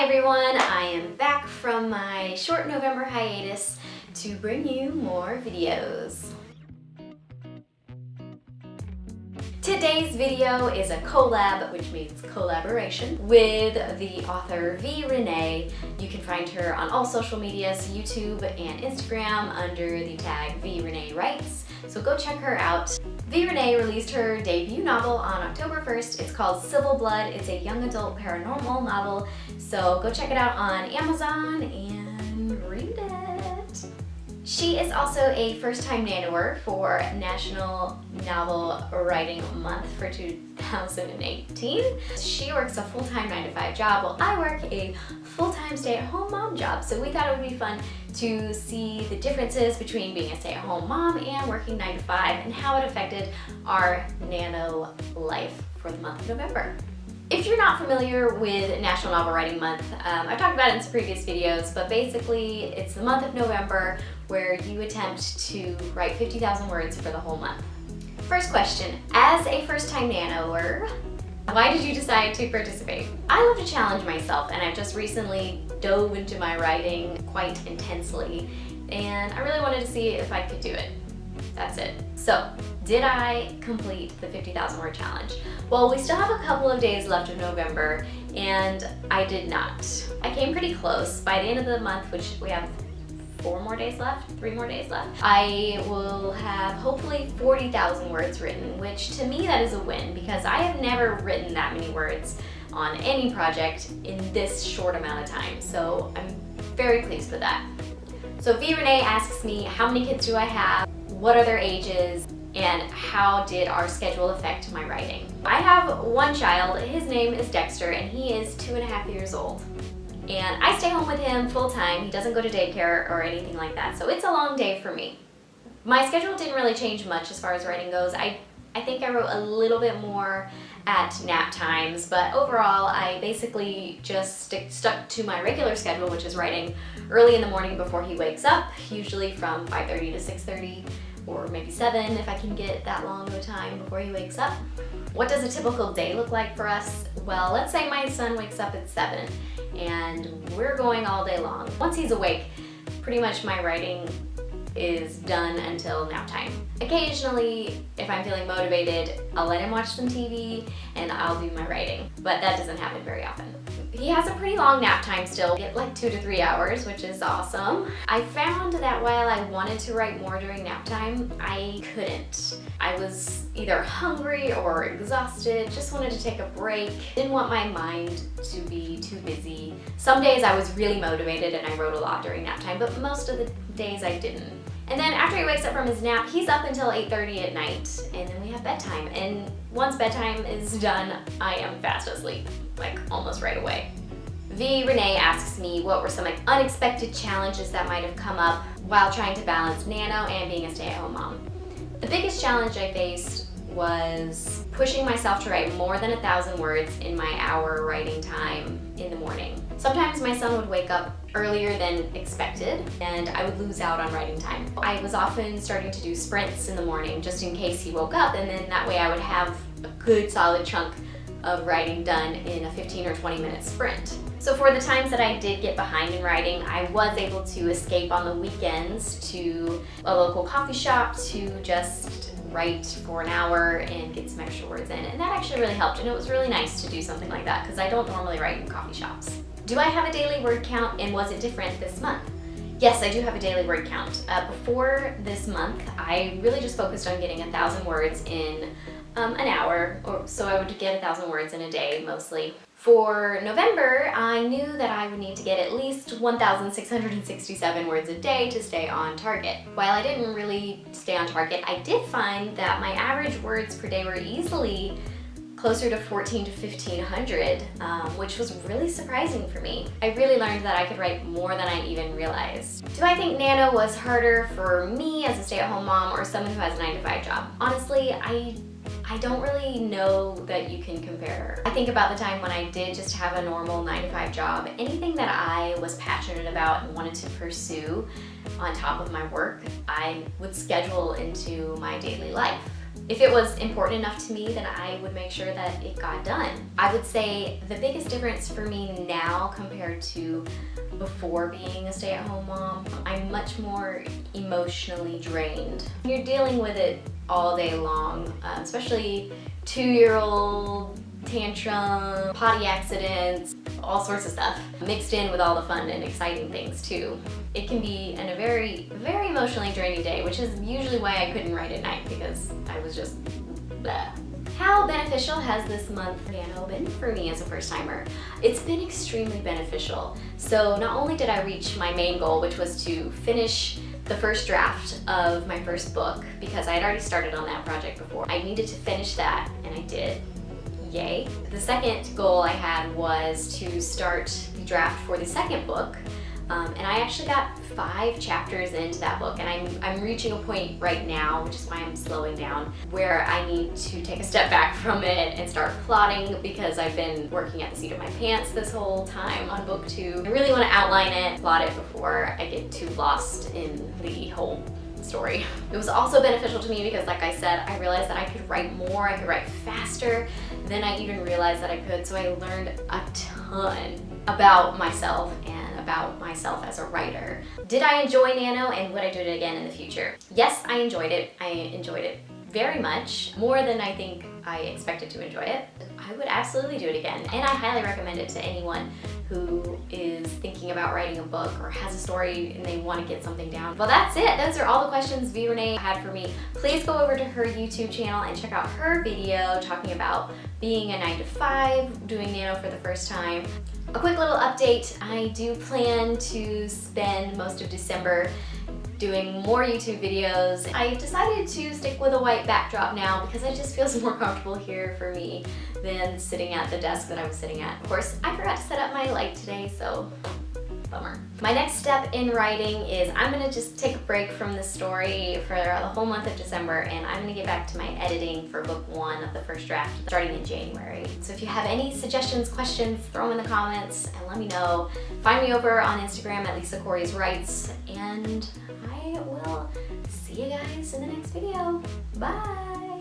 Hi everyone, I am back from my short November hiatus to bring you more videos. Today's video is a collab, which means collaboration, with the author Renae. You can find her on all social medias, YouTube and Instagram, under the tag Renae Writes. So go check her out. Renae released her debut novel on October 1st. It's called Civil Blood. It's a young adult paranormal novel. So go check it out on Amazon and read it. She is also a first-time NaNo-er for National Novel Writing Month for 2018. She works a full-time 9-to-5 job while I work a full-time stay-at-home mom job. So we thought it would be fun to see the differences between being a stay-at-home mom and working 9-to-5 and how it affected our Nano life for the month of November. If you're not familiar with National Novel Writing Month, I've talked about it in some previous videos, but basically it's the month of November where you attempt to write 50,000 words for the whole month. First question, as a first-time NaNo-er, why did you decide to participate? I love to challenge myself, and I've just recently dove into my writing quite intensely, and I really wanted to see if I could do it. That's it. So, did I complete the 50,000 word challenge? Well, we still have a couple of days left of November, and I did not. I came pretty close. By the end of the month, which we have 3 more days left, I will have hopefully 40,000 words written, which to me that is a win because I have never written that many words on any project in this short amount of time. So I'm very pleased with that. So Renae asks me, how many kids do I have? What are their ages? And how did our schedule affect my writing? I have one child. His name is Dexter, and he is 2.5 years old. And I stay home with him full-time. He doesn't go to daycare or anything like that, so it's a long day for me. My schedule didn't really change much as far as writing goes. I think I wrote a little bit more at nap times, but overall I basically just stuck to my regular schedule, which is writing early in the morning before he wakes up, usually from 5:30 to 6:30, or maybe 7 if I can get that long of a time before he wakes up. What does a typical day look like for us? Well, let's say my son wakes up at 7 and we're going all day long. Once he's awake, pretty much my writing is done until nap time. Occasionally, if I'm feeling motivated, I'll let him watch some TV and I'll do my writing, but that doesn't happen very often. He has a pretty long nap time still, get like 2 to 3 hours, which is awesome. I found that while I wanted to write more during nap time, I couldn't. I was either hungry or exhausted, just wanted to take a break, didn't want my mind to be too busy. Some days I was really motivated and I wrote a lot during nap time, but most of the days I didn't. And then after he wakes up from his nap, he's up until 8:30 at night, and then we have bedtime. And once bedtime is done, I am fast asleep, like almost right away. Renae asks me what were some unexpected challenges that might have come up while trying to balance Nano and being a stay-at-home mom. The biggest challenge I faced was pushing myself to write more than 1,000 words in my hour writing time in the morning. Sometimes my son would wake up earlier than expected and I would lose out on writing time. I was often starting to do sprints in the morning just in case he woke up, and then that way I would have a good solid chunk of writing done in a 15 or 20 minute sprint. So for the times that I did get behind in writing, I was able to escape on the weekends to a local coffee shop to just write for an hour and get some extra words in, and that actually really helped, and it was really nice to do something like that because I don't normally write in coffee shops. Do I have a daily word count, and was it different this month? Yes, I do have a daily word count. Before this month, I really just focused on getting 1,000 words in an hour, or so I would get 1,000 words in a day mostly. For November, I knew that I would need to get at least 1,667 words a day to stay on target. While I didn't really stay on target, I did find that my average words per day were easily closer to 1,400 to 1,500, which was really surprising for me. I really learned that I could write more than I even realized. Do I think Nano was harder for me as a stay-at-home mom or someone who has a 9-to-5 job? Honestly, I don't really know that you can compare. I think about the time when I did just have a normal 9-to-5 job. Anything that I was passionate about and wanted to pursue on top of my work, I would schedule into my daily life. If it was important enough to me, then I would make sure that it got done. I would say the biggest difference for me now compared to before being a stay-at-home mom, I'm much more emotionally drained. You're dealing with it all day long, especially 2-year-old tantrum, potty accidents, all sorts of stuff, mixed in with all the fun and exciting things too. It can be a very, very emotionally draining day, which is usually why I couldn't write at night, because I was just blah. How beneficial has this month for Nano been for me as a first timer? It's been extremely beneficial. So not only did I reach my main goal, which was to finish the first draft of my first book, because I had already started on that project before. I needed to finish that, and I did. Yay. The second goal I had was to start the draft for the second book, and I actually got 5 chapters into that book, and I'm reaching a point right now, which is why I'm slowing down, where I need to take a step back from it and start plotting, because I've been working at the seat of my pants this whole time on book 2. I really want to outline it, plot it before I get too lost in the whole story. It was also beneficial to me because, like I said, I realized that I could write more, I could write faster than I even realized that I could, so I learned a ton about myself and about myself as a writer. Did I enjoy Nano, and would I do it again in the future? Yes, I enjoyed it. I enjoyed it very much, more than I think I expected to enjoy it. I would absolutely do it again, and I highly recommend it to anyone who is thinking about writing a book or has a story and they want to get something down. Well, that's it. Those are all the questions Renae had for me. Please go over to her YouTube channel and check out her video talking about being a 9-to-5, doing Nano for the first time. A quick little update, I do plan to spend most of December doing more YouTube videos. I decided to stick with a white backdrop now because it just feels more comfortable here for me than sitting at the desk that I was sitting at. Of course, I forgot to set up my light today, so bummer. My next step in writing is I'm gonna just take a break from the story for the whole month of December, and I'm gonna get back to my editing for book 1 of the first draft starting in January. So if you have any suggestions, questions, throw them in the comments and let me know. Find me over on Instagram at Lisa Corey's Writes, and I will see you guys in the next video. Bye!